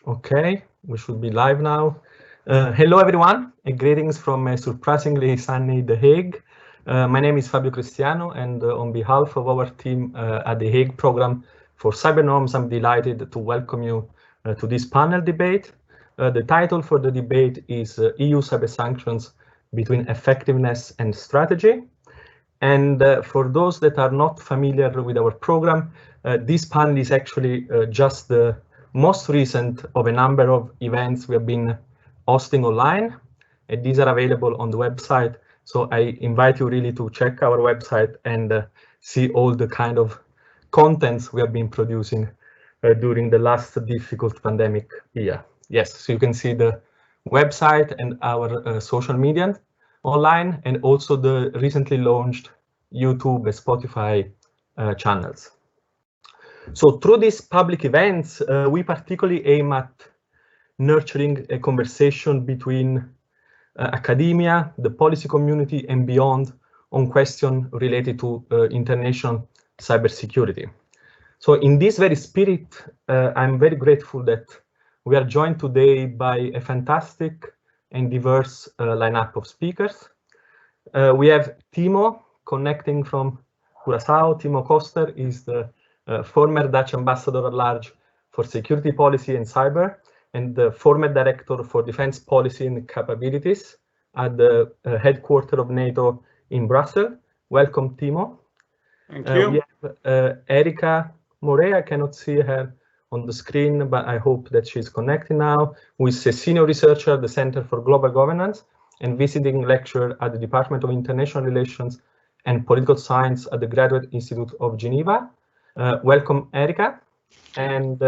Okay, we should be live now. Hello everyone, and greetings from a surprisingly sunny The Hague. My name is Fabio Cristiano, and on behalf of our team at the Hague program for cyber norms, I'm delighted to welcome you to this panel debate. The title for the debate is EU Cyber Sanctions Between Effectiveness and Strategy. And for those that are not familiar with our program, this panel is actually just the most recent of a number of events we have been hosting online, and these are available on the website. So I invite you really to check our website and see all the kind of contents we have been producing during the last difficult pandemic year. Yes, so you can see the website and our social media online, and also the recently launched YouTube and Spotify channels. So through these public events, we particularly aim at nurturing a conversation between academia, the policy community, and beyond on questions related to international cybersecurity. So in this very spirit, I'm very grateful that we are joined today by a fantastic and diverse lineup of speakers. We have Timo connecting from Curaçao. Timo Koster is the former Dutch ambassador at large for security policy and cyber, and the former director for defense policy and capabilities at the headquarters of NATO in Brussels. Welcome, Timo. Thank you. We have Erika Moret. I cannot see her on the screen, but I hope that she's connected now, who is a senior researcher at the Center for Global Governance and visiting lecturer at the Department of International Relations and Political Science at the Graduate Institute of Geneva. Welcome, Erika. And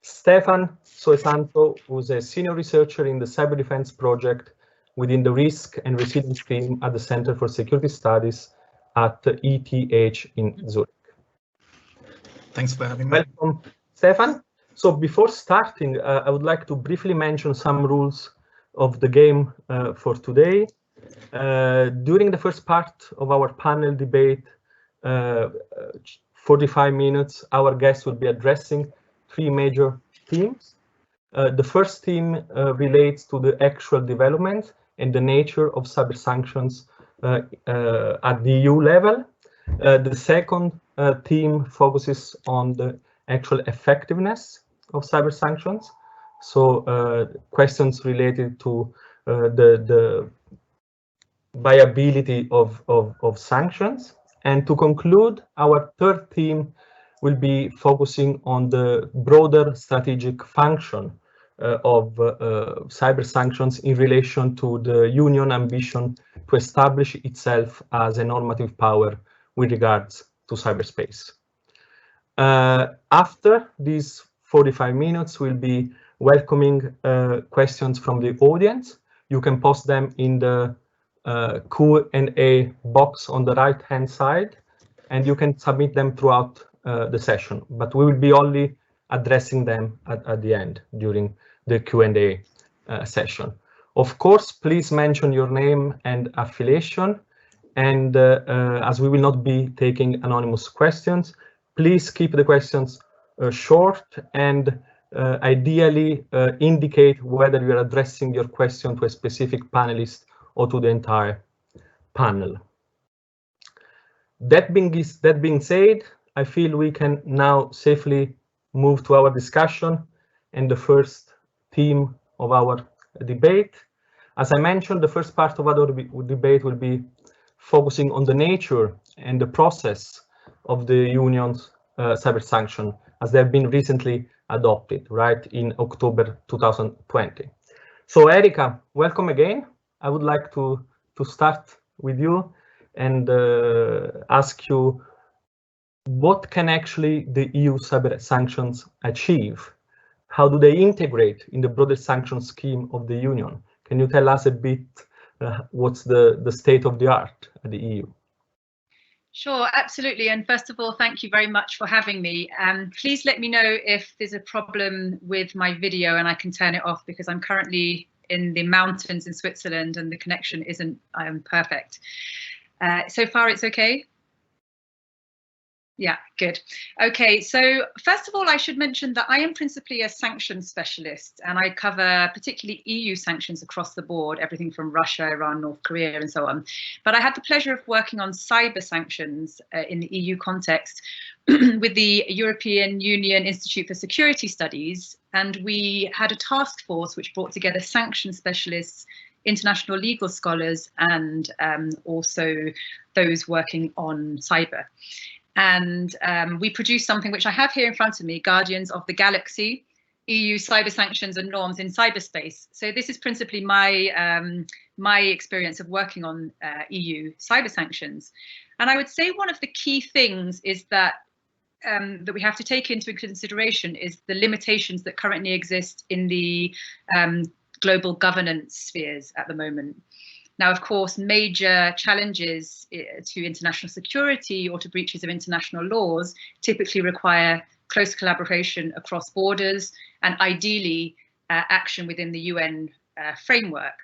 Stefan Soesanto, who's a senior researcher in the Cyberdefense project within the Risk and Resilience team at the Center for Security Studies at ETH in Zurich. Thanks for having me. Welcome, Stefan. So before starting, I would like to briefly mention some rules of the game for today. During the first part of our panel debate, 45 minutes, our guests will be addressing three major themes. The first theme relates to the actual development and the nature of cyber sanctions at the EU level. The second theme focuses on the actual effectiveness of cyber sanctions. So questions related to the viability of sanctions. And to conclude, our third theme will be focusing on the broader strategic function of cyber sanctions in relation to the Union ambition to establish itself as a normative power with regards to cyberspace. After these 45 minutes, we'll be welcoming questions from the audience. You can post them in the Q&A box on the right-hand side, and you can submit them throughout the session, but we will be only addressing them at the end during the Q&A session. Of course, please mention your name and affiliation, and as we will not be taking anonymous questions, please keep the questions short and ideally indicate whether you are addressing your question to a specific panelist or to the entire panel. That being said, I feel we can now safely move to our discussion and the first theme of our debate. As I mentioned, the first part of our debate will be focusing on the nature and the process of the Union's cyber sanction as they have been recently adopted, right, in October 2020. So Erika, welcome again. I would like to start with you and ask you, what can actually the EU cyber sanctions achieve? How do they integrate in the broader sanction scheme of the Union? Can you tell us a bit what's the state of the art at the EU? Sure, absolutely. And first of all, thank you very much for having me. Please let me know if there's a problem with my video and I can turn it off, because I'm currently in the mountains in Switzerland and the connection isn't perfect. So far, it's okay? Yeah, good. Okay, so first of all, I should mention that I am principally a sanctions specialist, and I cover particularly EU sanctions across the board, everything from Russia, Iran, North Korea, and so on. But I had the pleasure of working on cyber sanctions in the EU context with the European Union Institute for Security Studies, and we had a task force which brought together sanction specialists, international legal scholars, and also those working on cyber. And we produced something which I have here in front of me, Guardians of the Galaxy, EU Cyber Sanctions and Norms in Cyberspace. So this is principally my experience of working on EU cyber sanctions. And I would say one of the key things is that that we have to take into consideration is the limitations that currently exist in the global governance spheres at the moment. Now, of course, major challenges to international security or to breaches of international laws typically require close collaboration across borders and ideally action within the UN framework.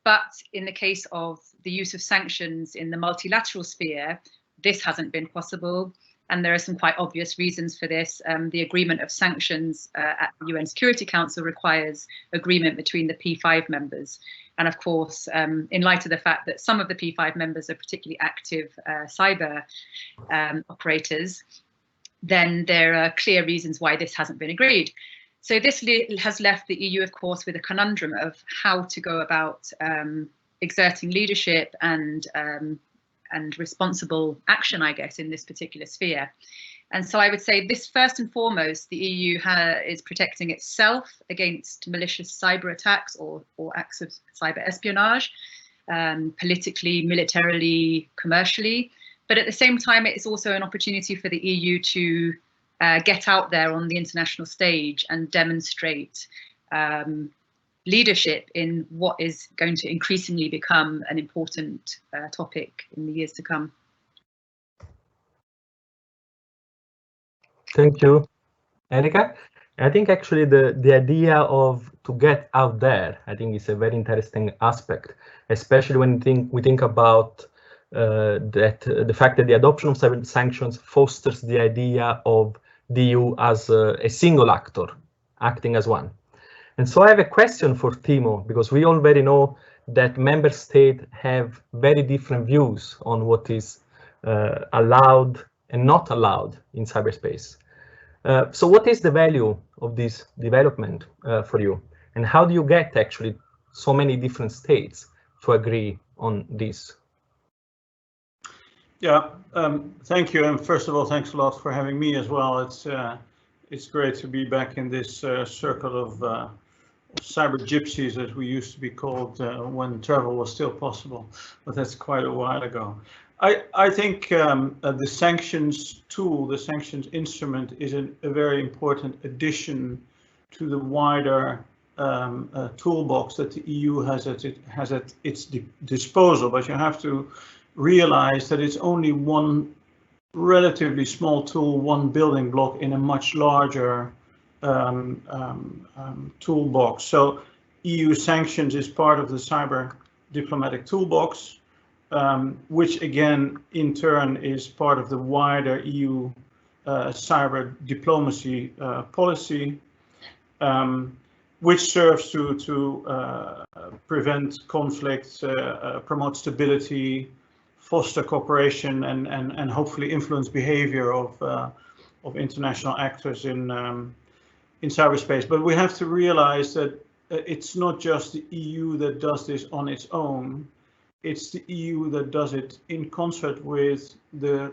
But in the case of the use of sanctions in the multilateral sphere, this hasn't been possible. And there are some quite obvious reasons for this. The agreement of sanctions at the UN Security Council requires agreement between the P5 members. And of course, in light of the fact that some of the P5 members are particularly active cyber operators, then there are clear reasons why this hasn't been agreed. So this has left the EU, of course, with a conundrum of how to go about exerting leadership and responsible action, I guess, in this particular sphere. And so I would say this, first and foremost, the EU is protecting itself against malicious cyber attacks or acts of cyber espionage, politically, militarily, commercially. But at the same time, it is also an opportunity for the EU to get out there on the international stage and demonstrate leadership in what is going to increasingly become an important topic in the years to come. Thank you, Erika. I think actually the idea of to get out there, I think is a very interesting aspect, especially when we think about the fact that the adoption of cyber sanctions fosters the idea of the EU as a single actor, acting as one. And so I have a question for Timo, because we already know that member states have very different views on what is allowed and not allowed in cyberspace. So what is the value of this development for you? And how do you get actually so many different states to agree on this? Yeah, thank you. And first of all, thanks a lot for having me as well. It's great to be back in this circle of cyber gypsies, as we used to be called when travel was still possible, but that's quite a while ago. I think the sanctions tool, the sanctions instrument, is a very important addition to the wider toolbox that the EU has at its disposal. But you have to realize that it's only one relatively small tool, one building block in a much larger toolbox. So EU sanctions is part of the cyber diplomatic toolbox, which again, in turn, is part of the wider EU cyber diplomacy policy, which serves to prevent conflict, promote stability, foster cooperation, and hopefully influence behavior of international actors in cyberspace. But we have to realize that it's not just the EU that does this on its own. It's the EU that does it in concert with the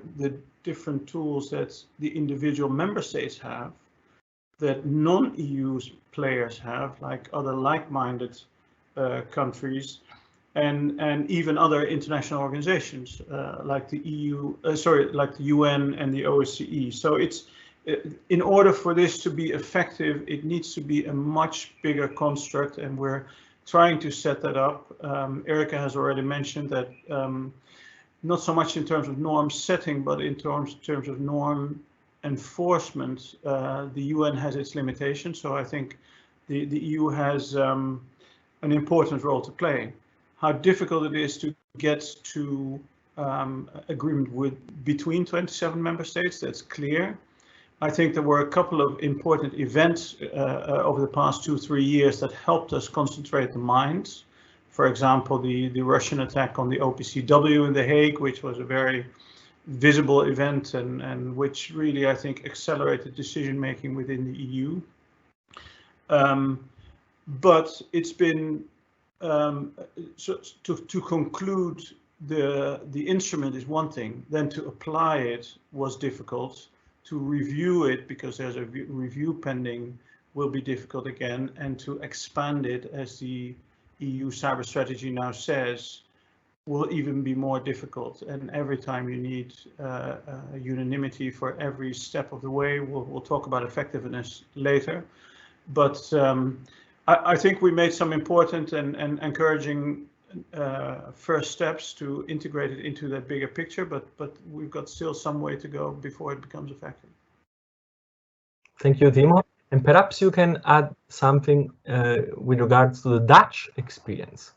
different tools that the individual member states have, that non-EU players have, like other like-minded countries, and even other international organizations like the like the UN and the OSCE. So it's in order for this to be effective, it needs to be a much bigger construct, and we're trying to set that up. Erika has already mentioned that not so much in terms of norm setting, but in terms of norm enforcement, the UN has its limitations. So I think the EU has an important role to play. How difficult it is to get to agreement between 27 member states. That's clear. I think there were a couple of important events over the past 2-3 years that helped us concentrate the minds. For example, the Russian attack on the OPCW in The Hague, which was a very visible event and which really, I think, accelerated decision making within the EU. But it's been, so to conclude, the instrument is one thing, then to apply it was difficult. To review it, because there's a review pending, will be difficult again, and to expand it, as the EU cyber strategy now says, will even be more difficult. And every time you need unanimity for every step of the way. We'll talk about effectiveness later, but I think we made some important and encouraging first steps to integrate it into that bigger picture, but we've got still some way to go before it becomes effective. Thank you, Timo. And perhaps you can add something with regards to the Dutch experience,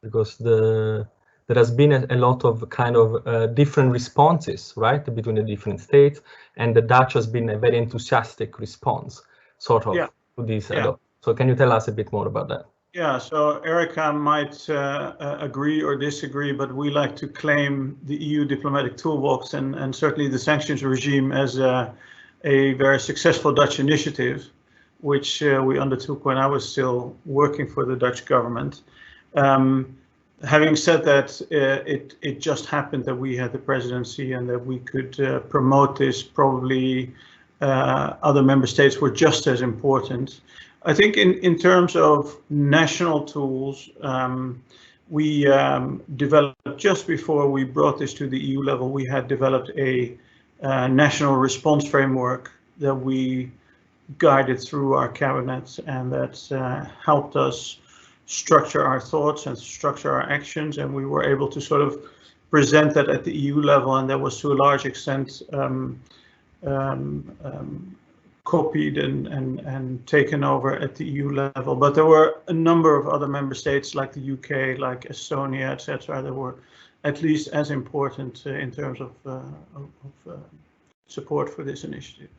because there has been a lot of kind of different responses, right, between the different states, and the Dutch has been a very enthusiastic response, sort of, to this. Yeah. So can you tell us a bit more about that? Yeah, so Erica might agree or disagree, but we like to claim the EU diplomatic toolbox and certainly the sanctions regime as a very successful Dutch initiative, which we undertook when I was still working for the Dutch government. Having said that, it just happened that we had the presidency and that we could promote this. Probably other member states were just as important. I think in terms of national tools, we developed, just before we brought this to the EU level, we had developed a national response framework that we guided through our cabinets, and that helped us structure our thoughts and structure our actions, and we were able to sort of present that at the EU level, and that was to a large extent copied and taken over at the EU level. But there were a number of other member states like the UK, like Estonia, etc., that were at least as important in terms of support for this initiative.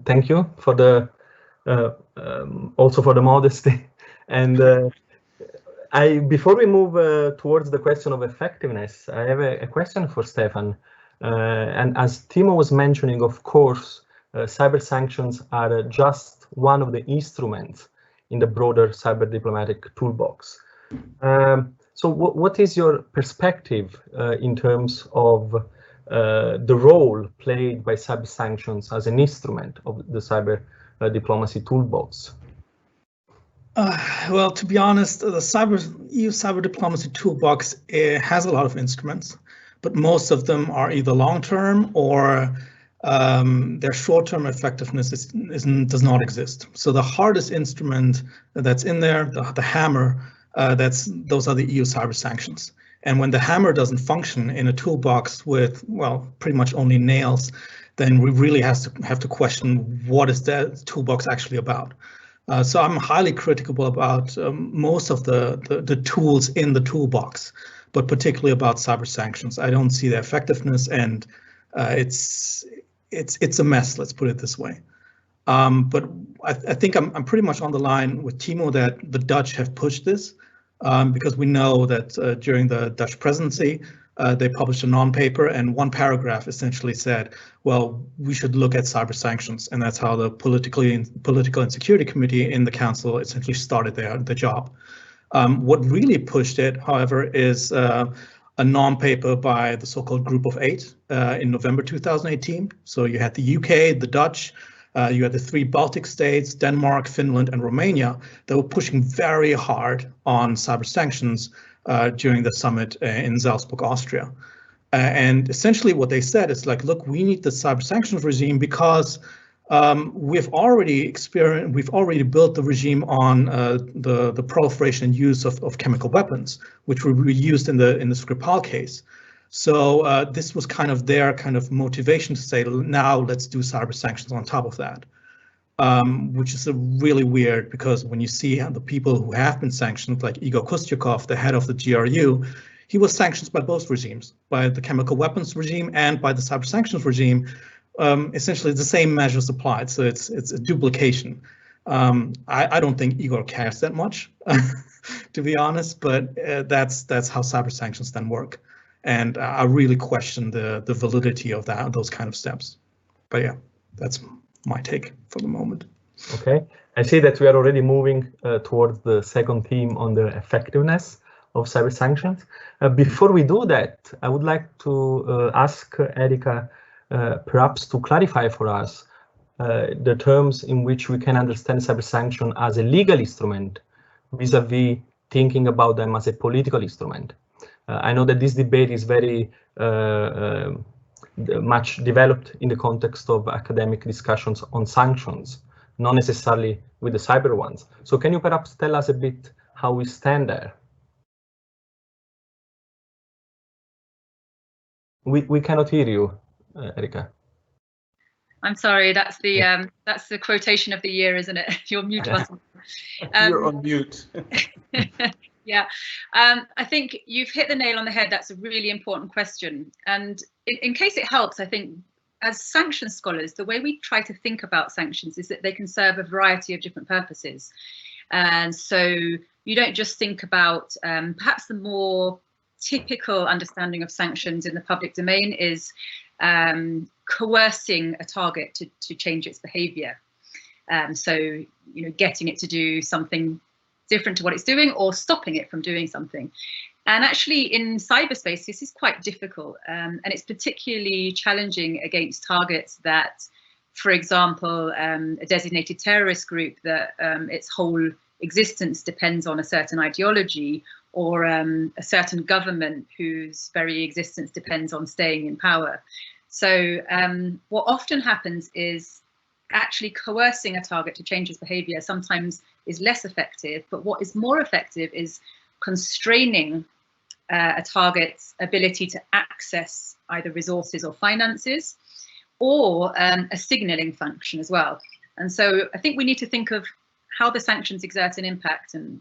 Thank you for the also for the modesty. And before we move towards the question of effectiveness, I have a question for Stefan. And as Timo was mentioning, of course, cyber sanctions are just one of the instruments in the broader cyber diplomatic toolbox. So what is your perspective in terms of the role played by cyber sanctions as an instrument of the cyber diplomacy toolbox? Well, to be honest, the EU cyber diplomacy toolbox has a lot of instruments, but most of them are either long-term or their short-term effectiveness does not exist. So the hardest instrument that's in there, the hammer, those are the EU cyber sanctions. And when the hammer doesn't function in a toolbox with, well, pretty much only nails, then we really have to question what is that toolbox actually about. So I'm highly critical about most of the tools in the toolbox, but particularly about cyber sanctions. I don't see the effectiveness, and it's a mess, let's put it this way. But I think I'm pretty much on the line with Timo that the Dutch have pushed this because we know that during the Dutch presidency, they published a non-paper, and one paragraph essentially said, well, we should look at cyber sanctions, and that's how the Political and Security Committee in the Council essentially started their job. What really pushed it, however, is a non-paper by the so-called Group of 8 in November 2018. So you had the UK, the Dutch, you had the 3 Baltic states, Denmark, Finland, and Romania, that were pushing very hard on cyber sanctions during the summit in Salzburg, Austria. And essentially what they said is like, look, we need the cyber sanctions regime because we've already built the regime on the proliferation and use of chemical weapons, which were used in the Skripal case. So this was kind of their motivation to say, now let's do cyber sanctions on top of that, which is really weird, because when you see the people who have been sanctioned, like Igor Koster, the head of the GRU, he was sanctioned by both regimes, by the chemical weapons regime and by the cyber sanctions regime. Essentially, the same measures applied, so it's a duplication. I don't think Igor cares that much, to be honest, but that's how cyber sanctions then work, and I really question the validity of those kind of steps. But yeah, that's my take for the moment. Okay, I see that we are already moving towards the second theme on the effectiveness of cyber sanctions. Before we do that, I would like to ask Erika perhaps to clarify for us the terms in which we can understand cyber sanction as a legal instrument vis-a-vis thinking about them as a political instrument. I know that this debate is very much developed in the context of academic discussions on sanctions, not necessarily with the cyber ones. So can you perhaps tell us a bit how we stand there? We cannot hear you, Erika. I'm sorry, that's the quotation of the year, isn't it? Your mute button. You're on mute. Yeah, I think you've hit the nail on the head. That's a really important question. And in case it helps, I think as sanction scholars, the way we try to think about sanctions is that they can serve a variety of different purposes. And so you don't just think about perhaps the more typical understanding of sanctions in the public domain is coercing a target to change its behavior. So, you know, getting it to do something different to what it's doing or stopping it from doing something. And actually in cyberspace, this is quite difficult. And it's particularly challenging against targets that, for example, a designated terrorist group that its whole existence depends on a certain ideology, or a certain government whose very existence depends on staying in power. So what often happens is actually coercing a target to change its behavior sometimes is less effective, but what is more effective is constraining a target's ability to access either resources or finances, or a signaling function as well. And so I think we need to think of how the sanctions exert an impact and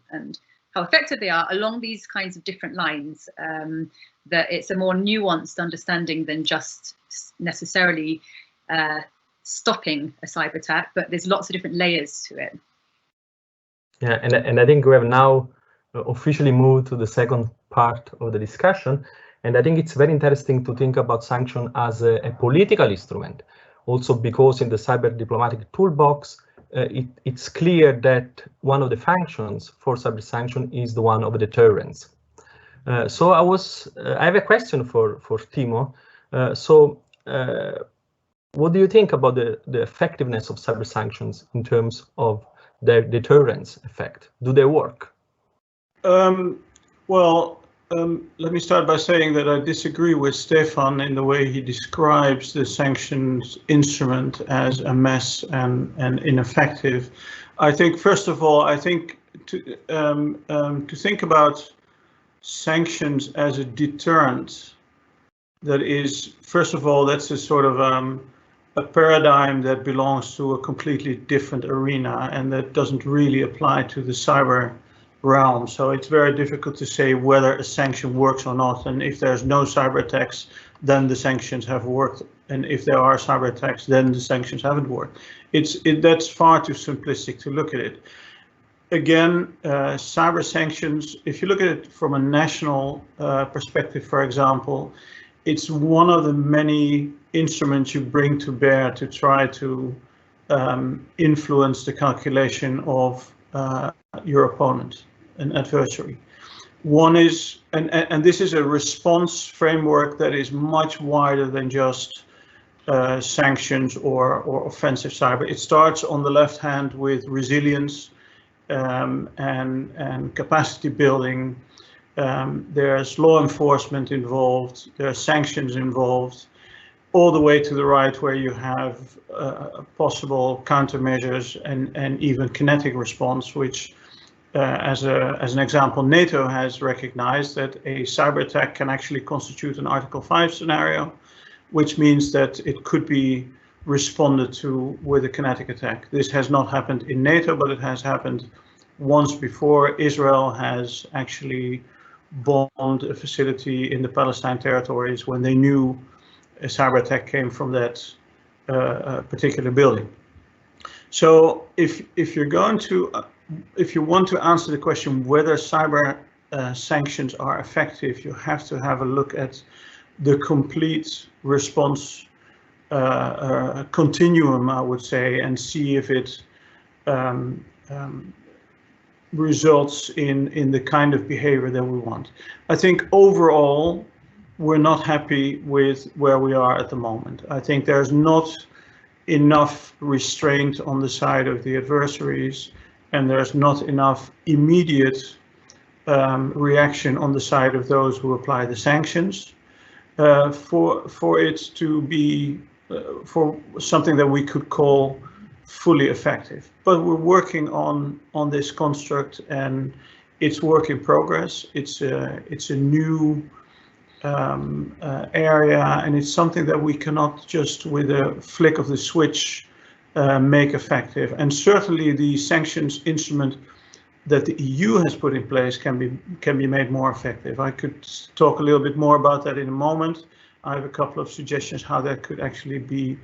how effective they are along these kinds of different lines, that it's a more nuanced understanding than just necessarily stopping a cyber attack, but there's lots of different layers to it. Yeah, and I think we have now officially moved to the second part of the discussion, and I think it's very interesting to think about sanction as a political instrument, also because in the cyber diplomatic toolbox, it's clear that one of the functions for cyber sanction is the one of deterrence. So I have a question for Timo. What do you think about the effectiveness of cyber sanctions in terms of their deterrence effect? Do they work? Let me start by saying that I disagree with Stefan in the way he describes the sanctions instrument as a mess and ineffective. I think, first of all, I think to think about sanctions as a deterrent, that is, first of all, that's a sort of a paradigm that belongs to a completely different arena and that doesn't really apply to the cyber realm. So it's very difficult to say whether a sanction works or not, and if there's no cyber attacks, then the sanctions have worked, and if there are cyber attacks, then the sanctions haven't worked. That's far too simplistic to look at it. Again, cyber sanctions, if you look at it from a national perspective, for example, it's one of the many instruments you bring to bear to try to influence the calculation of your opponent, an adversary. One is, and this is a response framework that is much wider than just sanctions or offensive cyber. It starts on the left hand with resilience and capacity building. There's law enforcement involved, there are sanctions involved, all the way to the right where you have possible countermeasures and even kinetic response, which as an example, NATO has recognized that a cyber attack can actually constitute an Article 5 scenario, which means that it could be responded to with a kinetic attack. This has not happened in NATO, but it has happened once before. Israel has actually bomb a facility in the Palestine territories when they knew a cyber attack came from that particular building. So if you're going to, if you want to answer the question whether cyber sanctions are effective, you have to have a look at the complete response continuum, I would say, and see if it results in the kind of behavior that we want. I think overall, we're not happy with where we are at the moment. I think there's not enough restraint on the side of the adversaries, and there's not enough immediate reaction on the side of those who apply the sanctions for it to be for something that we could call fully effective. But we're working on this construct, and it's work in progress. It's a new area, and it's something that we cannot just with a flick of the switch make effective. And certainly the sanctions instrument that the EU has put in place can be made more effective. I could talk a little bit more about that in a moment. I have a couple of suggestions how that could actually be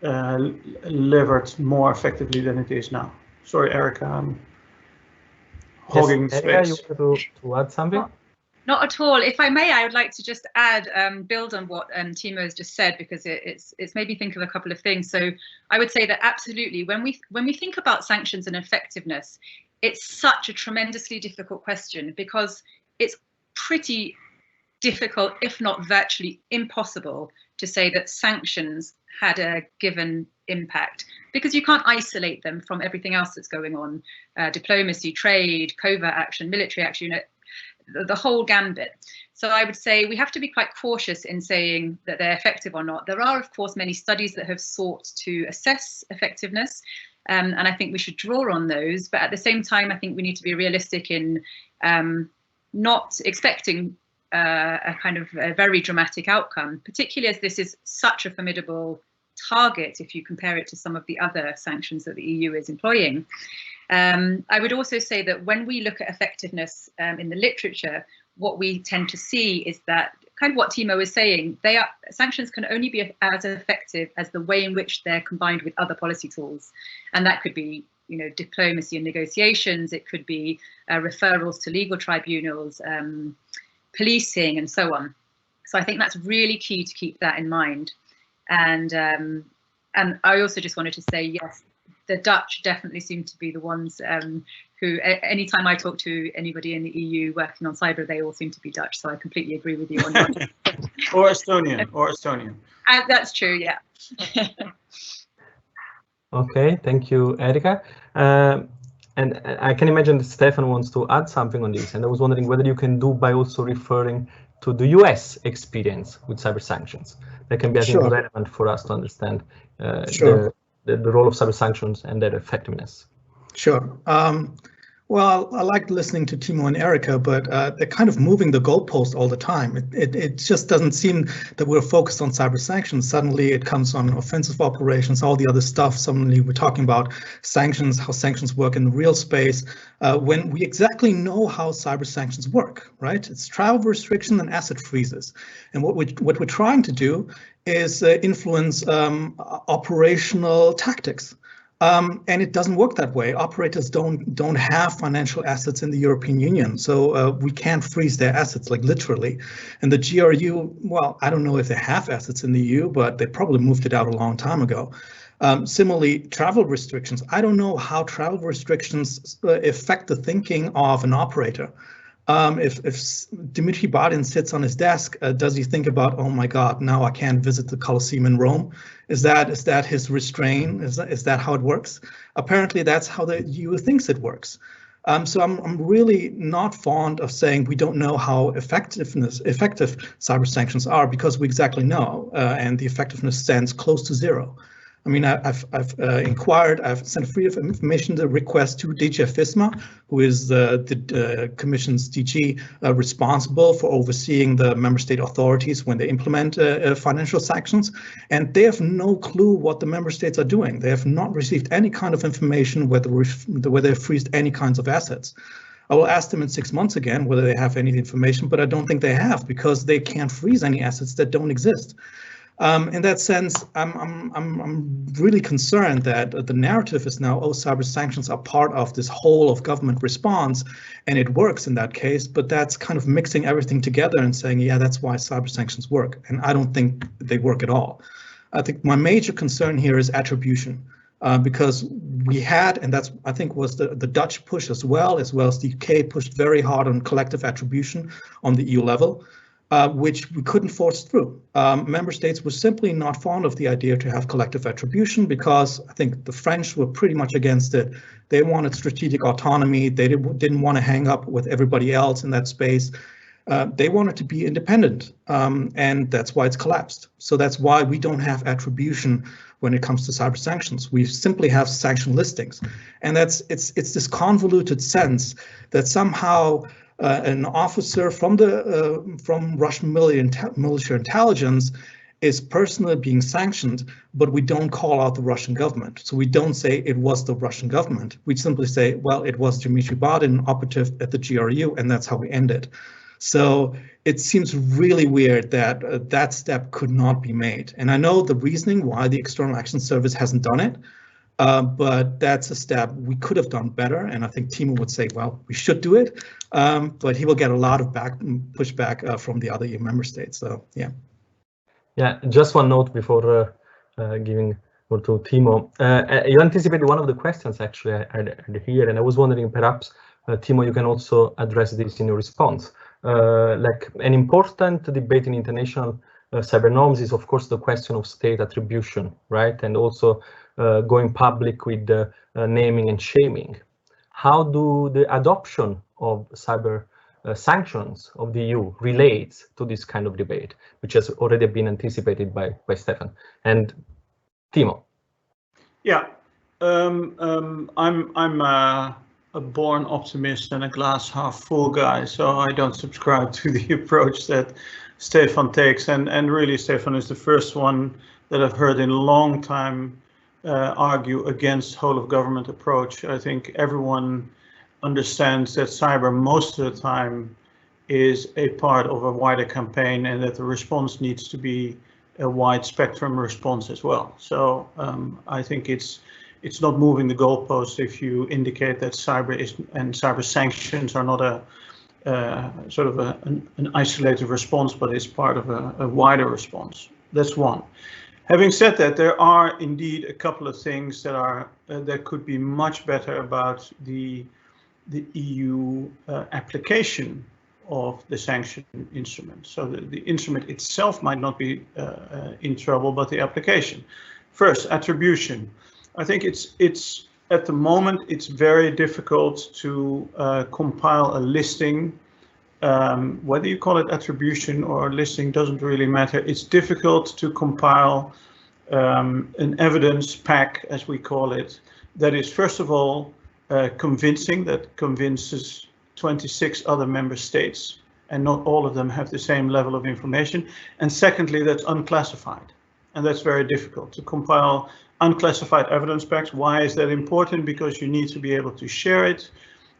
levered more effectively than it is now. Sorry, Erica, I'm hogging space. Erica, you want to add something? Not at all. If I may, I would like to just add, build on what Timo has just said, because it's made me think of a couple of things. So I would say that absolutely, when we think about sanctions and effectiveness, it's such a tremendously difficult question, because it's pretty difficult, if not virtually impossible, to say that sanctions had a given impact, because you can't isolate them from everything else that's going on, diplomacy, trade, covert action, military action, you know, the whole gambit. So I would say we have to be quite cautious in saying that they're effective or not. There are, of course, many studies that have sought to assess effectiveness, and I think we should draw on those. But at the same time, I think we need to be realistic in not expecting a kind of a very dramatic outcome, particularly as this is such a formidable target if you compare it to some of the other sanctions that the EU is employing. I would also say that when we look at effectiveness in the literature, what we tend to see is that kind of what Timo is saying, sanctions can only be as effective as the way in which they're combined with other policy tools. And that could be, you know, diplomacy and negotiations, it could be referrals to legal tribunals, policing and so on. So I think that's really key to keep that in mind. And I also just wanted to say, yes, the Dutch definitely seem to be the ones who, anytime I talk to anybody in the EU working on cyber, they all seem to be Dutch. So I completely agree with you on that. Or Estonian. That's true, yeah. Okay, thank you, Erica. And I can imagine that Stefan wants to add something on this. And I was wondering whether you can do by also referring to the US experience with cyber sanctions. That can be, I think, relevant for us to understand the role of cyber sanctions and their effectiveness. Sure. Well, I like listening to Timo and Erica, but they're kind of moving the goalpost all the time. It just doesn't seem that we're focused on cyber sanctions. Suddenly it comes on offensive operations, all the other stuff. Suddenly we're talking about sanctions, how sanctions work in the real space, when we exactly know how cyber sanctions work, right? It's travel restriction and asset freezes. And what we're trying to do is influence operational tactics. And it doesn't work that way. Operators don't have financial assets in the European Union, so we can't freeze their assets, like literally. And the GRU, well, I don't know if they have assets in the EU, but they probably moved it out a long time ago. Similarly, travel restrictions. I don't know how travel restrictions affect the thinking of an operator. If Dimitri Badin sits on his desk, does he think about, oh my God, now I can't visit the Colosseum in Rome? Is that his restraint? Is that how it works? Apparently, that's how the EU thinks it works. So I'm really not fond of saying we don't know how effective cyber sanctions are, because we exactly know, and the effectiveness stands close to zero. I mean, I've inquired, I've sent a freedom of information request to DG FISMA, who is the Commission's DG responsible for overseeing the member state authorities when they implement financial sanctions. And they have no clue what the member states are doing. They have not received any kind of information whether they've freezed any kinds of assets. I will ask them in 6 months again whether they have any information, but I don't think they have, because they can't freeze any assets that don't exist. In that sense, I'm really concerned that the narrative is now, oh, cyber sanctions are part of this whole of government response, and it works in that case, but that's kind of mixing everything together and saying, yeah, that's why cyber sanctions work. And I don't think they work at all. I think my major concern here is attribution, because we had, and that's, I think, was the Dutch push as well as the UK pushed very hard on collective attribution on the EU level. Which we couldn't force through. Member states were simply not fond of the idea to have collective attribution, because I think the French were pretty much against it. They wanted strategic autonomy. They didn't want to hang up with everybody else in that space. They wanted to be independent, and that's why it's collapsed. So that's why we don't have attribution when it comes to cyber sanctions. We simply have sanction listings, and it's this convoluted sense that somehow an officer from Russian military intelligence is personally being sanctioned, but we don't call out the Russian government. So we don't say it was the Russian government. We simply say, well, it was Dmitry Badin, operative at the GRU, and that's how we end it. So it seems really weird that that step could not be made. And I know the reasoning why the External Action Service hasn't done it. But that's a step we could have done better, and I think Timo would say, well, we should do it, but he will get a lot of pushback from the other EU member states. So yeah. Yeah, just one note before giving word to Timo. You anticipated one of the questions actually I had here, and I was wondering perhaps Timo, you can also address this in your response. Like an important debate in international cyber norms is, of course, the question of state attribution, right? And also going public with the naming and shaming. How do the adoption of cyber sanctions of the EU relates to this kind of debate, which has already been anticipated by Stefan and Timo? Yeah, I'm a born optimist and a glass half full guy, so I don't subscribe to the approach that Stefan takes, and really Stefan is the first one that I've heard in a long time argue against whole of government approach. I think everyone understands that cyber most of the time is a part of a wider campaign, and that the response needs to be a wide spectrum response as well. So I think it's not moving the goalpost if you indicate that cyber sanctions are not a sort of an isolated response, but it's part of a wider response. That's one. Having said that, there are indeed a couple of things that are that could be much better about the EU application of the sanction instrument. So the instrument itself might not be in trouble, but the application. First, attribution. I think it's at the moment it's very difficult to compile a listing. Whether you call it attribution or listing doesn't really matter. It's difficult to compile an evidence pack, as we call it, that is first of all convincing, that convinces 26 other member states, and not all of them have the same level of information. And secondly, that's unclassified, and that's very difficult to compile unclassified evidence packs. Why is that important? Because you need to be able to share it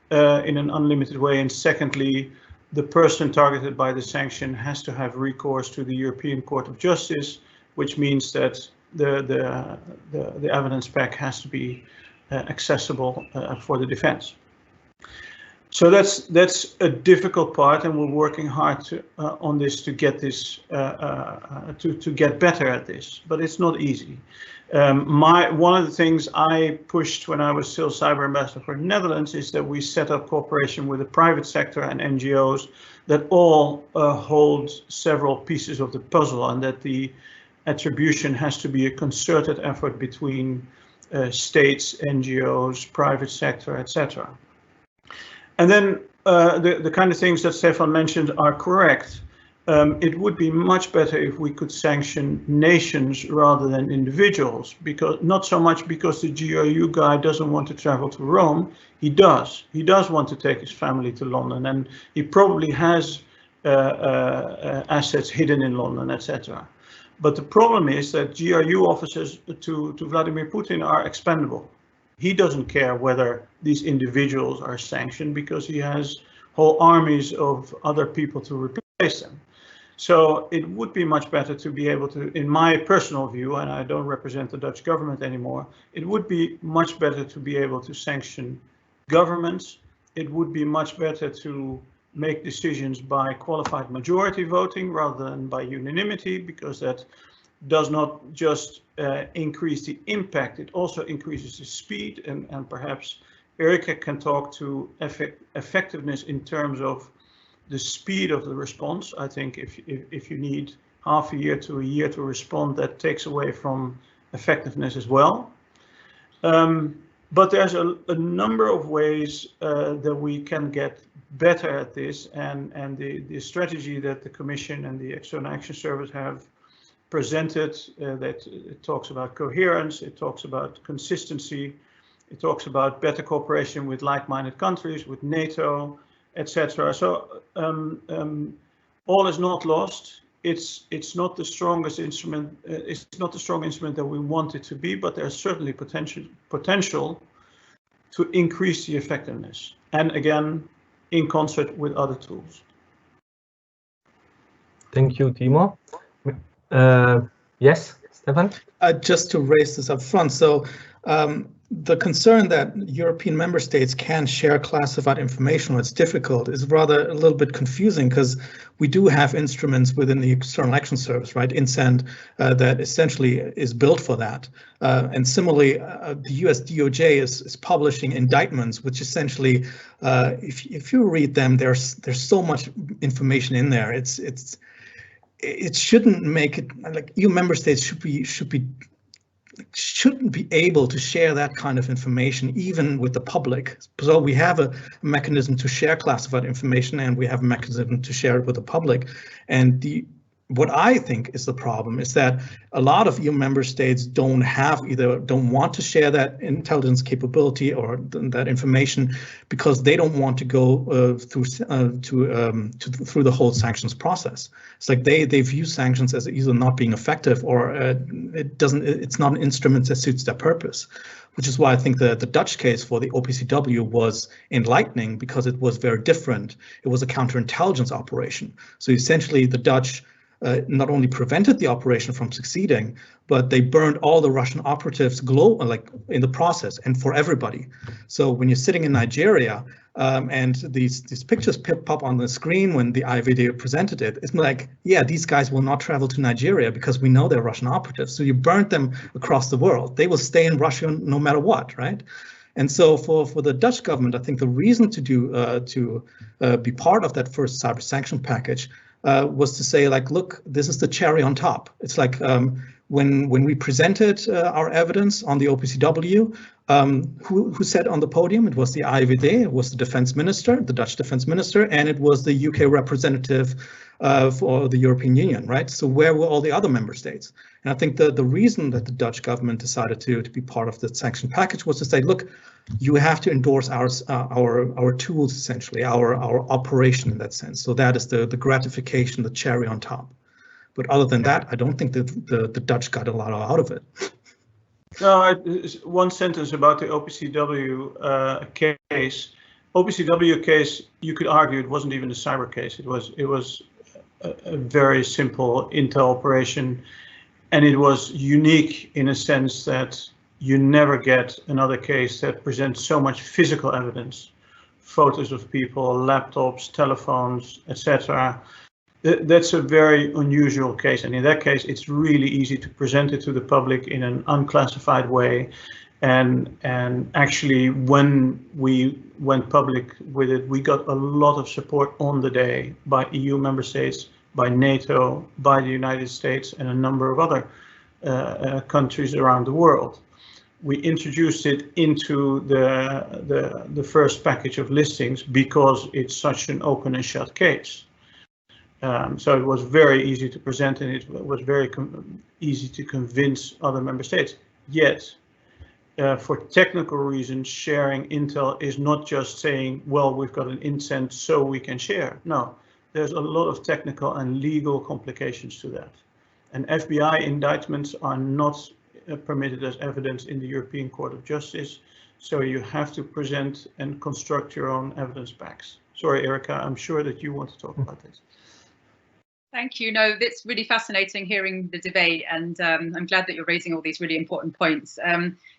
in an unlimited way, and secondly, the person targeted by the sanction has to have recourse to the European Court of Justice, which means that the evidence pack has to be accessible for the defense. So that's a difficult part, and we're working hard on this to get this to get better at this, but it's not easy. One of the things I pushed when I was still cyber ambassador for the Netherlands is that we set up cooperation with the private sector and NGOs that all hold several pieces of the puzzle, and that the attribution has to be a concerted effort between states, NGOs, private sector, etc. And then the kind of things that Stefan mentioned are correct. It would be much better if we could sanction nations rather than individuals, because not so much because the GRU guy doesn't want to travel to Rome. He does want to take his family to London, and he probably has assets hidden in London, etc. But the problem is that GRU officers to Vladimir Putin are expendable. he doesn't care whether these individuals are sanctioned because he has whole armies of other people to replace them. So it would be much better to be able to, in my personal view, and I don't represent the Dutch government anymore, it would be much better to be able to sanction governments. It would be much better to make decisions by qualified majority voting rather than by unanimity, because that does not just increase the impact, it also increases the speed, and perhaps Erika can talk to effectiveness in terms of the speed of the response. I think if you need half a year to a year to respond, that takes away from effectiveness as well. But there's a number of ways that we can get better at this, and the strategy that the Commission and the External Action Service have presented, that it talks about coherence, it talks about consistency, it talks about better cooperation with like-minded countries, with NATO, etc. So all is not lost. It's not the strongest instrument. It's not the strong instrument that we want it to be, but there's certainly potential to increase the effectiveness. And again, in concert with other tools. Thank you, Timo. Yes, Stefan? Just to raise this up front. So the concern that European member states can share classified information when it's difficult is rather a little bit confusing, because we do have instruments within the External Action Service, right, INCEND, that essentially is built for that. And similarly, the US DOJ is publishing indictments, which essentially, if you read them, there's so much information in there. It shouldn't make it like EU member states shouldn't be able to share that kind of information even with the public. So we have a mechanism to share classified information, and we have a mechanism to share it with the public. And what I think is the problem is that a lot of EU member states don't want to share that intelligence capability or that information because they don't want to go through the whole sanctions process. It's like they view sanctions as either not being effective or it's not an instrument that suits their purpose. Which is why I think the Dutch case for the OPCW was enlightening, because it was very different. It was a counterintelligence operation. So essentially the Dutch not only prevented the operation from succeeding, but they burned all the Russian operatives in the process and for everybody. So when you're sitting in Nigeria and these pictures pop on the screen when the IVD presented it, it's like, yeah, these guys will not travel to Nigeria because we know they're Russian operatives. So you burnt them across the world. They will stay in Russia no matter what, right? And so for the Dutch government, I think the reason to be part of that first cyber sanction package was to say, like, look, this is the cherry on top. It's like when we presented our evidence on the OPCW, who said on the podium? It was the IVD, it was the defense minister, the Dutch defense minister, and it was the UK representative for the European Union, right? So where were all the other member states? And I think the reason that the Dutch government decided to be part of the sanction package was to say, look, you have to endorse our tools, essentially, our operation in that sense. So that is the gratification, the cherry on top. But other than that, I don't think that the Dutch got a lot out of it. No, one sentence about the OPCW case. OPCW case, you could argue it wasn't even a cyber case. It was a very simple intel operation, and it was unique in a sense that you never get another case that presents so much physical evidence, photos of people, laptops, telephones, etc. That's a very unusual case, and in that case, it's really easy to present it to the public in an unclassified way. And actually, when we went public with it, we got a lot of support on the day by EU member states, by NATO, by the United States, and a number of other countries around the world. We introduced it into the first package of listings because it's such an open and shut case. So it was very easy to present, and it was very easy to convince other member states. Yet, for technical reasons, sharing intel is not just saying, well, we've got an INCEND so we can share. No, there's a lot of technical and legal complications to that. And FBI indictments are not permitted as evidence in the European Court of Justice. So you have to present and construct your own evidence packs. Sorry, Erica, I'm sure that you want to talk about this. Thank you. No, it's really fascinating hearing the debate, and I'm glad that you're raising all these really important points.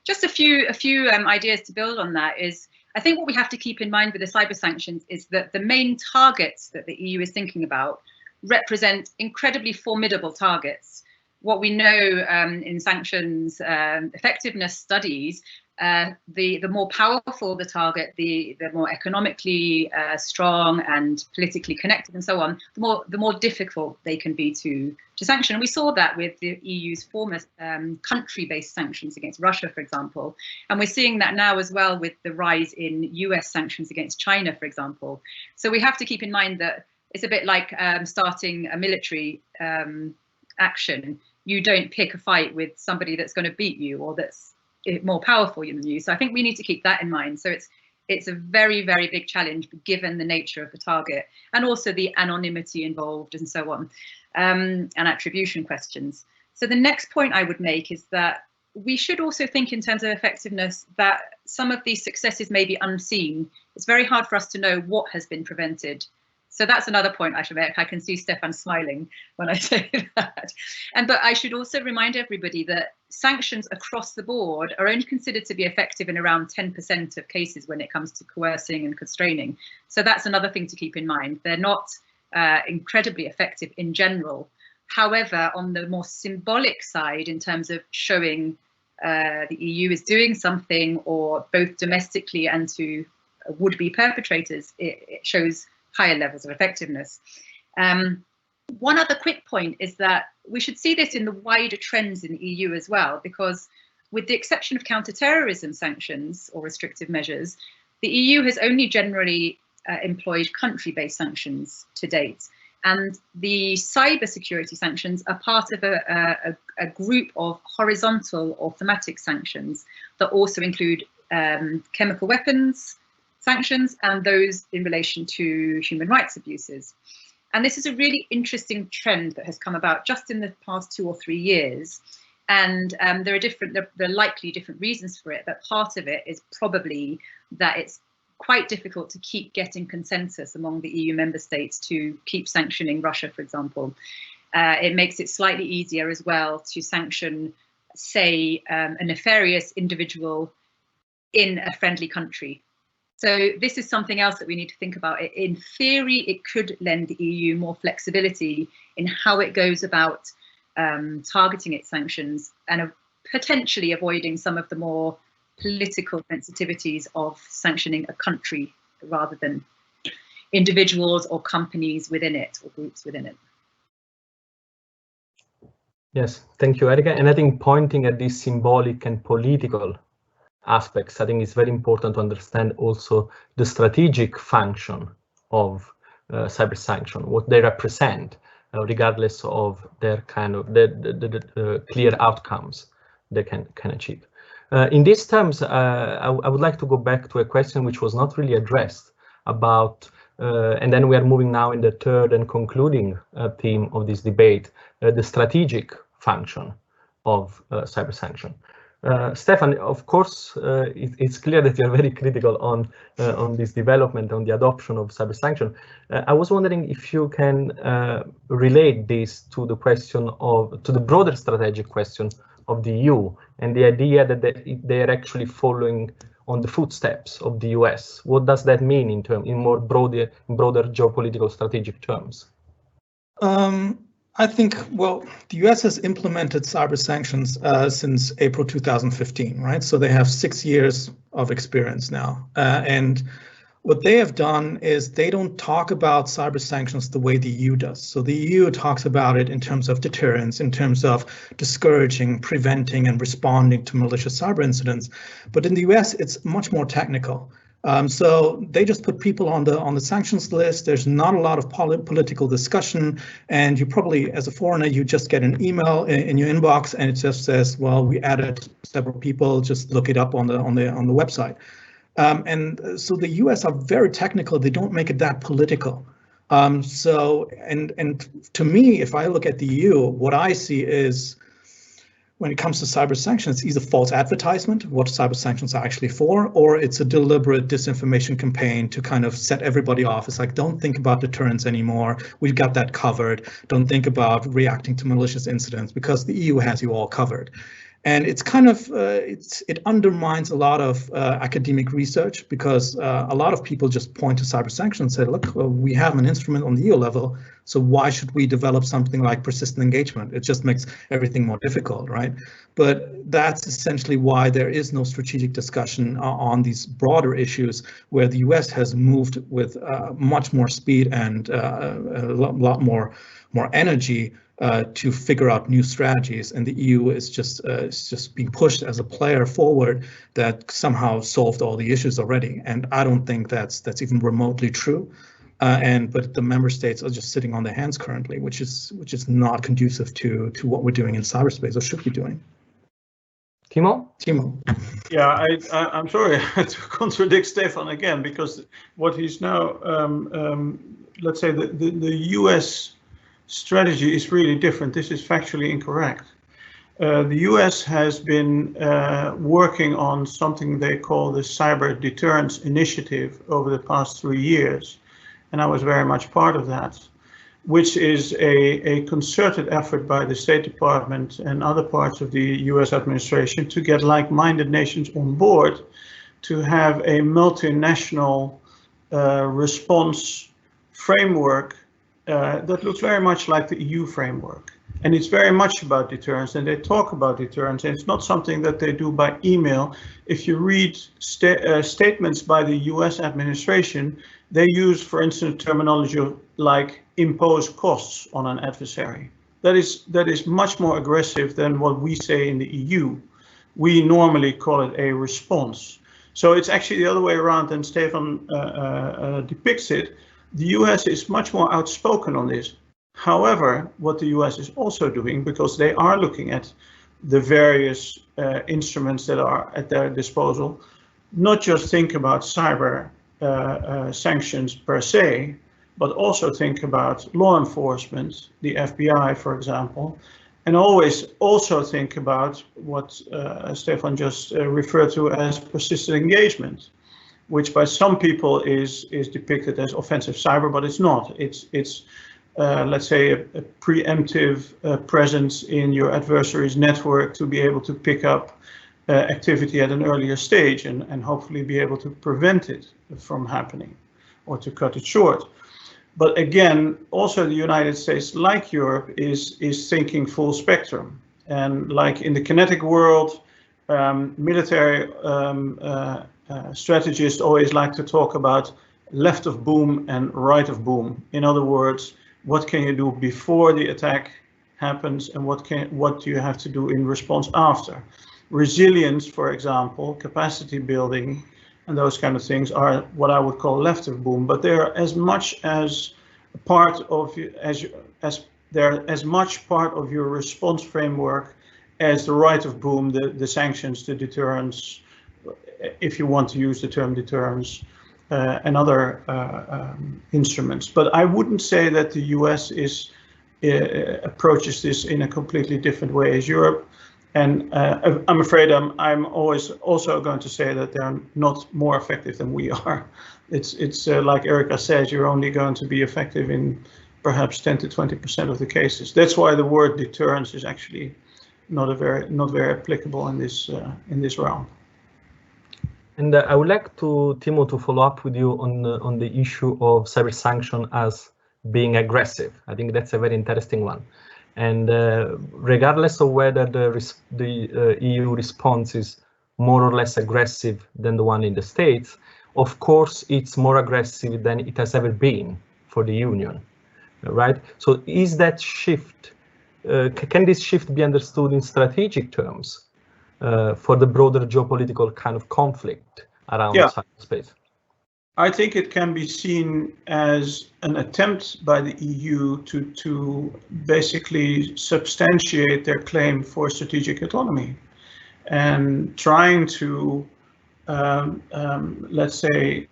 Just a few ideas to build on that is, I think what we have to keep in mind with the cyber sanctions is that the main targets that the EU is thinking about represent incredibly formidable targets. What we know in sanctions effectiveness studies, the more powerful the target, the more economically strong and politically connected and so on, the more difficult they can be to sanction. And we saw that with the EU's former country-based sanctions against Russia, for example. And we're seeing that now as well with the rise in US sanctions against China, for example. So we have to keep in mind that it's a bit like starting a military action. You don't pick a fight with somebody that's going to beat you or that's more powerful than you. So I think we need to keep that in mind. So it's a very, very big challenge given the nature of the target and also the anonymity involved and so on, and attribution questions. So the next point I would make is that we should also think in terms of effectiveness that some of these successes may be unseen. It's very hard for us to know what has been prevented. So that's another point I should make. I can see Stefan smiling when I say that. But I should also remind everybody that sanctions across the board are only considered to be effective in around 10% of cases when it comes to coercing and constraining. So that's another thing to keep in mind. They're not incredibly effective in general. However, on the more symbolic side, in terms of showing the EU is doing something, or both domestically and to would-be perpetrators, it shows higher levels of effectiveness. One other quick point is that we should see this in the wider trends in the EU as well, because with the exception of counter-terrorism sanctions or restrictive measures, the EU has only generally employed country-based sanctions to date. And the cyber security sanctions are part of a group of horizontal or thematic sanctions that also include chemical weapons sanctions and those in relation to human rights abuses. And this is a really interesting trend that has come about just in the past 2 or 3 years. And there are likely different reasons for it, but part of it is probably that it's quite difficult to keep getting consensus among the EU member states to keep sanctioning Russia, for example. It makes it slightly easier as well to sanction, say, a nefarious individual in a friendly country. So this is something else that we need to think about. In theory, it could lend the EU more flexibility in how it goes about targeting its sanctions and potentially avoiding some of the more political sensitivities of sanctioning a country rather than individuals or companies within it or groups within it. Yes, thank you, Erika. And I think pointing at these symbolic and political aspects, I think it's very important to understand also the strategic function of cyber sanction, what they represent, regardless of their kind of the clear outcomes they can achieve. In these terms, I would like to go back to a question which was not really addressed about, and then we are moving now in the third and concluding theme of this debate, the strategic function of cyber sanction. Stefan, of course, it's clear that you're very critical on this development, on the adoption of cyber sanction. I was wondering if you can relate this to the question to the broader strategic question of the EU and the idea that they are actually following on the footsteps of the US. What does that mean in more broader geopolitical strategic terms? I think, well, the US has implemented cyber sanctions since April 2015, right? So they have 6 years of experience now. And what they have done is they don't talk about cyber sanctions the way the EU does. So the EU talks about it in terms of deterrence, in terms of discouraging, preventing, and responding to malicious cyber incidents. But in the US, it's much more technical. So they just put people on the sanctions list. There's not a lot of political discussion, and you probably, as a foreigner, you just get an email in your inbox, and it just says, "Well, we added several people. Just look it up on the website." And so the US are very technical. They don't make it that political. So and to me, if I look at the EU, what I see is, when it comes to cyber sanctions, it's either false advertisement, what cyber sanctions are actually for, or it's a deliberate disinformation campaign to kind of set everybody off. It's like, don't think about deterrence anymore. We've got that covered. Don't think about reacting to malicious incidents because the EU has you all covered. And it's kind of, it undermines a lot of academic research because a lot of people just point to cyber sanctions and say, look, we have an instrument on the EU level, so why should we develop something like persistent engagement? It just makes everything more difficult, right? But that's essentially why there is no strategic discussion on these broader issues where the US has moved with much more speed and a lot more energy to figure out new strategies, and the EU is just being pushed as a player forward that somehow solved all the issues already. And I don't think that's even remotely true. But the member states are just sitting on their hands currently, which is not conducive to what we're doing in cyberspace or should be doing. Timo? Yeah, I'm sorry to contradict Stefan again, because what he's now, let's say the US strategy is really different. This is factually incorrect. The US has been working on something they call the Cyber Deterrence Initiative over the past 3 years, and I was very much part of that, which is a concerted effort by the State Department and other parts of the US administration to get like-minded nations on board to have a multinational response framework that looks very much like the EU framework. And it's very much about deterrence, and they talk about deterrence, and it's not something that they do by email. If you read statements by the US administration, they use, for instance, terminology like impose costs on an adversary. That is much more aggressive than what we say in the EU. We normally call it a response. So it's actually the other way around than Stefan depicts it. The US is much more outspoken on this. However, what the US is also doing, because they are looking at the various instruments that are at their disposal, not just think about cyber sanctions per se, but also think about law enforcement, the FBI, for example, and always also think about what Stefan just referred to as persistent engagement, which by some people is depicted as offensive cyber, but it's not. It's let's say a preemptive presence in your adversary's network to be able to pick up activity at an earlier stage and hopefully be able to prevent it from happening or to cut it short. But again, also the United States, like Europe, is thinking full spectrum. And like in the kinetic world, military strategists always like to talk about left of boom and right of boom. In other words, what can you do before the attack happens, and what do you have to do in response after? Resilience, for example, capacity building, and those kind of things are what I would call left of boom. But they're as much as part of they're as much part of your response framework as the right of boom, the sanctions, the deterrence, if you want to use the term deterrence, and other instruments. But I wouldn't say that the US approaches this in a completely different way as Europe. And I'm afraid I'm always also going to say that they're not more effective than we are. It's like Erica says, you're only going to be effective in perhaps 10 to 20% of the cases. That's why the word deterrence is actually not very applicable in this realm. And I would like Timo to follow up with you on the issue of cyber sanction as being aggressive. I think that's a very interesting one. And regardless of whether the EU response is more or less aggressive than the one in the States, of course, it's more aggressive than it has ever been for the Union, right? So is that shift, can this shift be understood in strategic terms for the broader geopolitical kind of conflict around cyberspace? I think it can be seen as an attempt by the EU to basically substantiate their claim for strategic autonomy and trying to, let's say,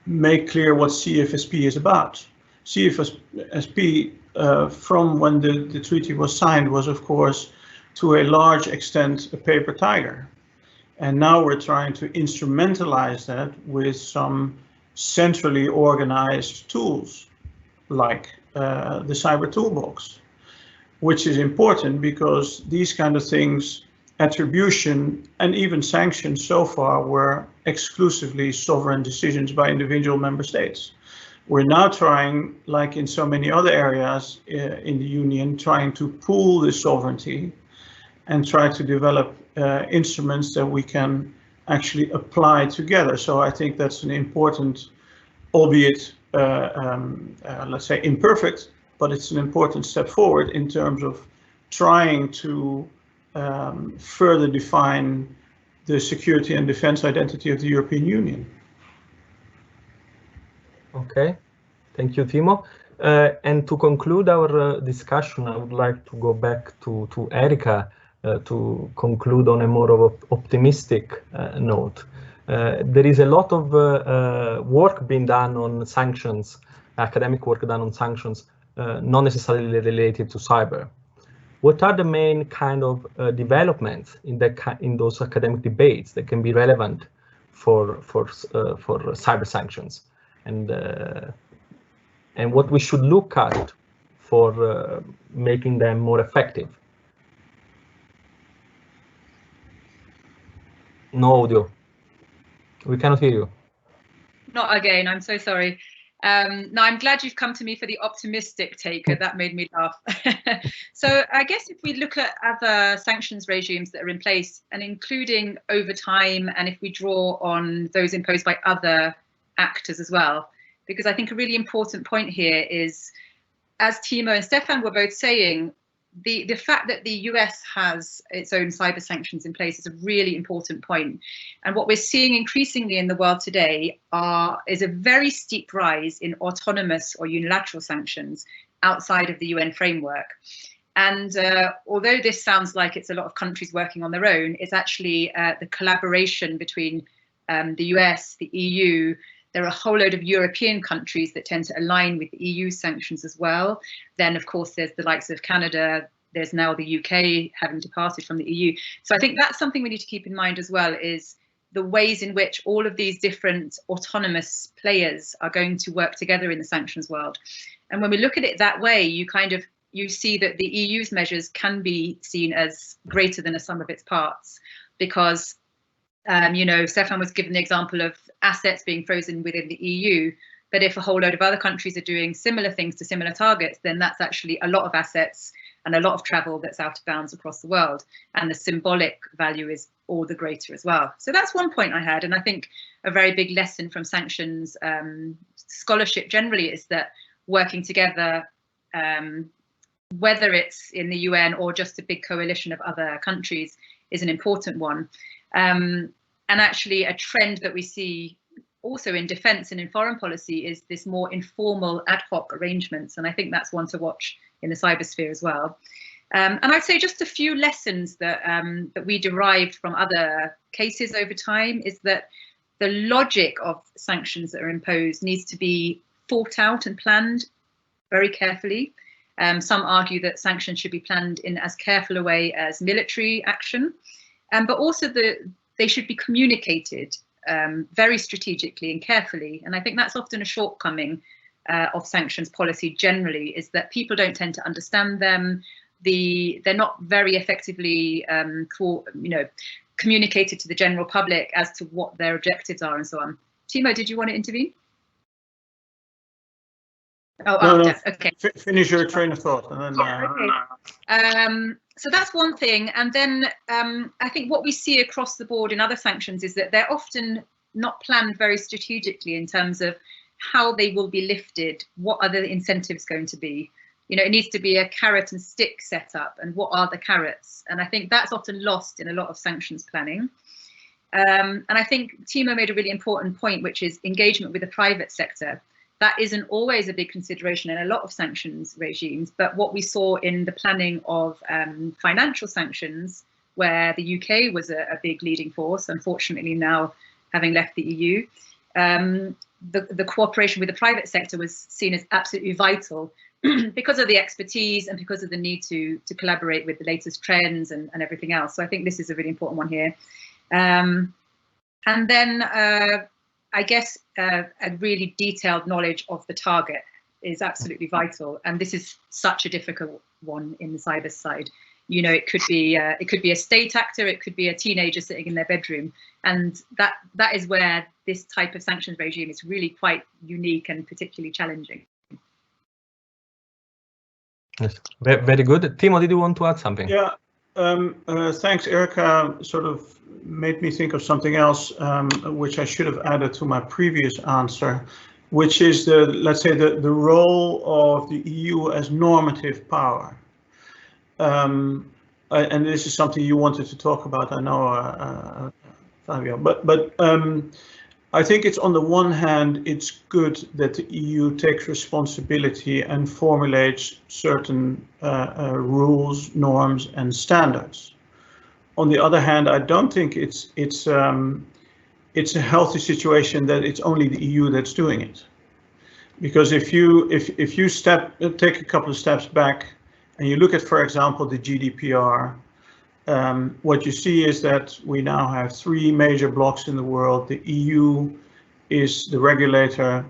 make clear what CFSP is about. CFSP, from when the treaty was signed, was of course to a large extent, a paper tiger. And now we're trying to instrumentalize that with some centrally organized tools, like the Cyber Toolbox, which is important because these kind of things, attribution and even sanctions so far were exclusively sovereign decisions by individual member states. We're now trying, like in so many other areas in the Union, trying to pool this sovereignty and try to develop instruments that we can actually apply together. So I think that's an important, albeit let's say imperfect, but it's an important step forward in terms of trying to further define the security and defense identity of the European Union. Okay, thank you, Timo. And to conclude our discussion, I would like to go back to Erika to conclude on a more of an optimistic note. There is a lot of work being done on sanctions, academic work done on sanctions, not necessarily related to cyber. What are the main kind of developments in those academic debates that can be relevant for cyber sanctions, and what we should look at for making them more effective? No audio. We cannot hear you. Not again, I'm so sorry. No, I'm glad you've come to me for the optimistic take. That made me laugh. So I guess if we look at other sanctions regimes that are in place, and including over time, and if we draw on those imposed by other actors as well, because I think a really important point here is, as Timo and Stefan were both saying, the fact that the US has its own cyber sanctions in place is a really important point. And what we're seeing increasingly in the world today is a very steep rise in autonomous or unilateral sanctions outside of the UN framework. And although this sounds like it's a lot of countries working on their own, it's actually the collaboration between the US, the EU. There are a whole load of European countries that tend to align with the EU sanctions as well. Then, of course, there's the likes of Canada. There's now the UK having departed from the EU. So I think that's something we need to keep in mind as well, is the ways in which all of these different autonomous players are going to work together in the sanctions world. And when we look at it that way, you see that the EU's measures can be seen as greater than a sum of its parts, because you know, Stefan was given the example of assets being frozen within the EU, but if a whole load of other countries are doing similar things to similar targets, then that's actually a lot of assets and a lot of travel that's out of bounds across the world, and the symbolic value is all the greater as well. So that's one point I had, and I think a very big lesson from sanctions scholarship generally is that working together, whether it's in the UN or just a big coalition of other countries, is an important one. And actually a trend that we see also in defence and in foreign policy is this more informal ad hoc arrangements. And I think that's one to watch in the cybersphere as well. And I'd say just a few lessons that, that we derived from other cases over time is that the logic of sanctions that are imposed needs to be thought out and planned very carefully. Some argue that sanctions should be planned in as careful a way as military action, but also they should be communicated very strategically and carefully. And I think that's often a shortcoming of sanctions policy generally, is that people don't tend to understand them. They're not very effectively communicated to the general public as to what their objectives are and so on. Timo, did you want to intervene? No. Okay. Finish your train of thought. And then, okay. So that's one thing. And then I think what we see across the board in other sanctions is that they're often not planned very strategically in terms of how they will be lifted, what are the incentives going to be. You know, it needs to be a carrot and stick setup, and what are the carrots? And I think that's often lost in a lot of sanctions planning. And I think Timo made a really important point, which is engagement with the private sector. That isn't always a big consideration in a lot of sanctions regimes, but what we saw in the planning of financial sanctions, where the UK was a big leading force, unfortunately now having left the EU, the cooperation with the private sector was seen as absolutely vital because of the expertise and because of the need to collaborate with the latest trends and everything else. So I think this is a really important one here. And then I guess a really detailed knowledge of the target is absolutely vital. And this is such a difficult one in the cyber side. You know, it could be a state actor, it could be a teenager sitting in their bedroom, and that is where this type of sanctions regime is really quite unique and particularly challenging. Yes, very good. Timo, did you want to add something? Yeah, thanks, Erica. Sort of made me think of something else, which I should have added to my previous answer, which is let's say the role of the EU as normative power. And this is something you wanted to talk about, I know, Fabio. But I think it's, on the one hand, it's good that the EU takes responsibility and formulates certain rules, norms, and standards. On the other hand, I don't think it's a healthy situation that it's only the EU that's doing it, because if you take a couple of steps back and you look at, for example, the GDPR, what you see is that we now have 3 major blocks in the world. The EU is the regulator,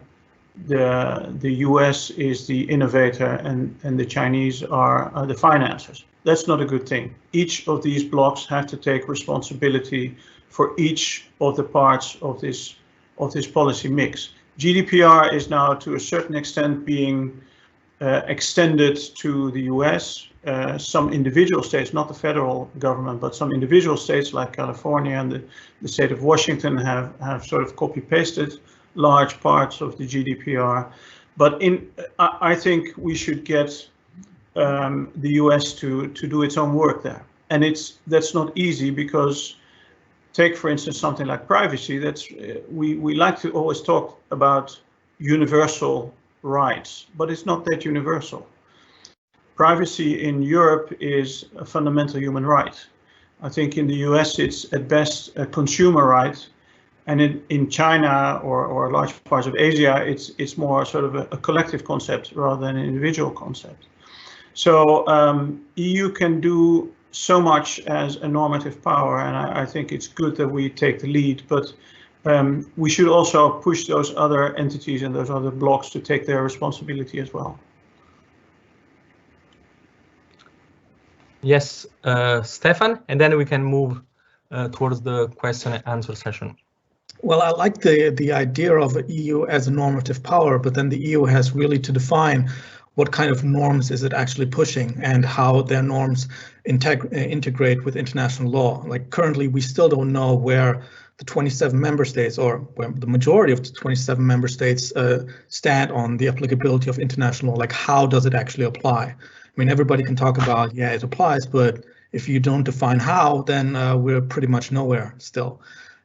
the US is the innovator, and the Chinese are the financiers. That's not a good thing. Each of these blocks have to take responsibility for each of the parts of this policy mix. GDPR is now, to a certain extent, being extended to the US. Some individual states, not the federal government, but some individual states like California and the state of Washington have sort of copy-pasted large parts of the GDPR. But I think we should get the US to do its own work there. And that's not easy, because take, for instance, something like privacy. We like to always talk about universal rights, but it's not that universal. Privacy in Europe is a fundamental human right. I think in the US it's at best a consumer right, and in China or large parts of Asia it's more sort of a collective concept rather than an individual concept. So EU can do so much as a normative power, and I think it's good that we take the lead, but we should also push those other entities and those other blocks to take their responsibility as well. Yes, Stefan, and then we can move towards the question and answer session. Well, I like the idea of the EU as a normative power, but then the EU has really to define what kind of norms is it actually pushing and how their norms integrate with international law. Like currently, we still don't know where the 27 member states, or where the majority of the 27 member states stand on the applicability of international law. Like, how does it actually apply? I mean, everybody can talk about, yeah, it applies, but if you don't define how, then we're pretty much nowhere still.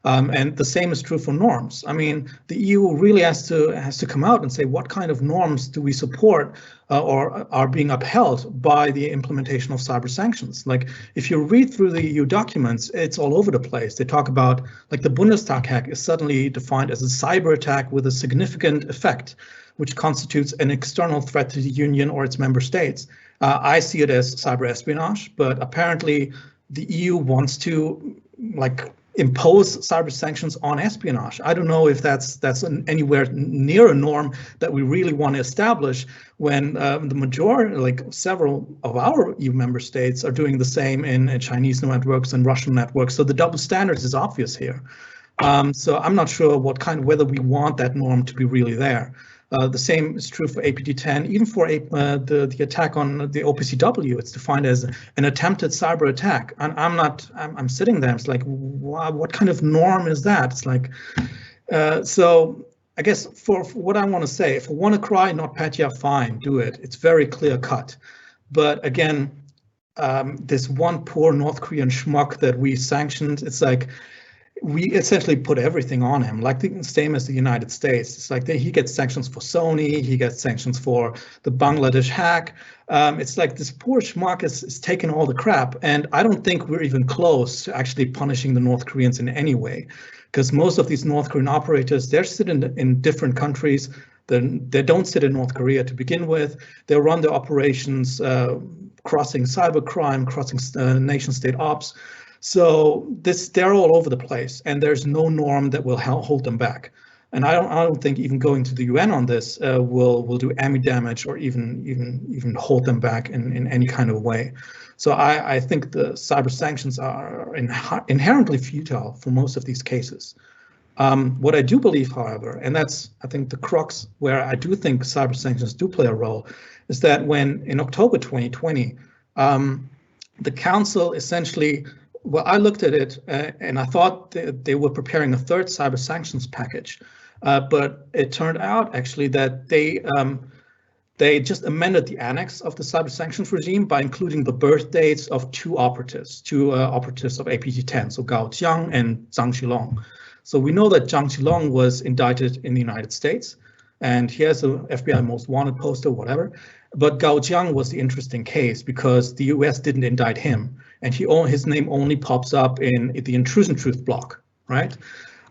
And the same is true for norms. I mean, the EU really has to come out and say, what kind of norms do we support or are being upheld by the implementation of cyber sanctions? Like, if you read through the EU documents, it's all over the place. They talk about, like, the Bundestag hack is suddenly defined as a cyber attack with a significant effect, which constitutes an external threat to the Union or its member states. I see it as cyber espionage, but apparently the EU wants to, like, impose cyber sanctions on espionage. I don't know if that's anywhere near a norm that we really want to establish when the majority, like several of our EU member states, are doing the same in Chinese networks and Russian networks. So the double standards is obvious here. So I'm not sure whether we want that norm to be really there. The same is true for APT10, even for the attack on the OPCW. It's defined as an attempted cyber attack. And I'm sitting there, it's like, wow, what kind of norm is that? It's like, so I guess for what I want to say, if I want to cry, not Petya, fine, do it. It's very clear cut. But again, this one poor North Korean schmuck that we sanctioned, it's like, we essentially put everything on him, like the same as the United States. It's like he gets sanctions for Sony, he gets sanctions for the Bangladesh hack. It's like this poor schmuck is taking all the crap, and I don't think we're even close to actually punishing the North Koreans in any way, because most of these North Korean operators, they're sitting in different countries. They don't sit in North Korea to begin with. They run their operations crossing cybercrime, crossing nation-state ops. So they're all over the place, and there's no norm that will hold them back. And I don't think even going to the UN on this will do any damage or even hold them back in any kind of way. So I think the cyber sanctions are inherently futile for most of these cases. What I do believe, however, and that's I think the crux where I do think cyber sanctions do play a role, is that when in October 2020, the Council essentially, well, I looked at it and I thought they were preparing a third cyber sanctions package. But it turned out actually that they just amended the annex of the cyber sanctions regime by including the birth dates of two operatives of APT-10, so Gao Jiang and Zhang Xilong. So we know that Zhang Xilong was indicted in the United States, and he has a FBI most wanted poster, whatever. But Gao Jiang was the interesting case because the US didn't indict him, and his name only pops up in the intrusion truth block, right?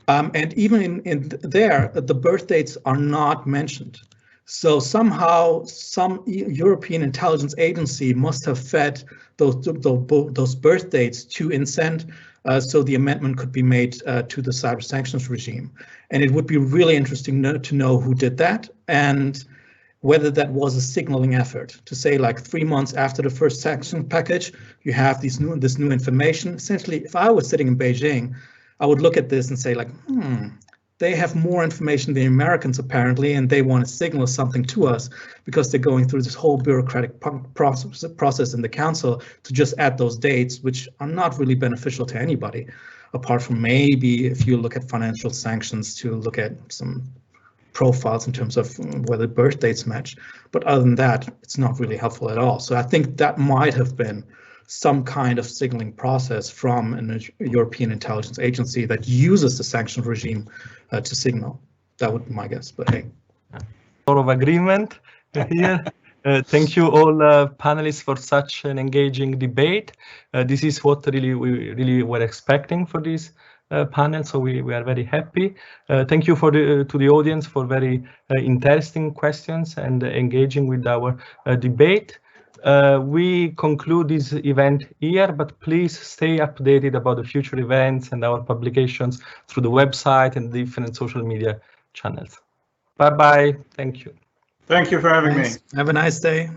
And even in there, the birth dates are not mentioned. So somehow some European intelligence agency must have fed those birth dates to INCENT, so the amendment could be made to the cyber sanctions regime. And it would be really interesting to know who did that and whether that was a signaling effort to say, like 3 months after the first sanction package, you have this new information. Essentially, if I was sitting in Beijing, I would look at this and say, like, they have more information than the Americans apparently, and they want to signal something to us because they're going through this whole bureaucratic process in the Council to just add those dates, which are not really beneficial to anybody, apart from maybe if you look at financial sanctions to look at some profiles in terms of whether birth dates match. But other than that, it's not really helpful at all. So I think that might have been some kind of signaling process from a European intelligence agency that uses the sanctions regime to signal. That would be my guess, but hey. Sort of agreement here. Thank you all panelists for such an engaging debate. This is what we really were expecting for this panel, so we are very happy. Thank you to the audience for very interesting questions and engaging with our debate. We conclude this event here, but please stay updated about the future events and our publications through the website and different social media channels. Bye-bye. Thank you. Thank you for having me. Have a nice day.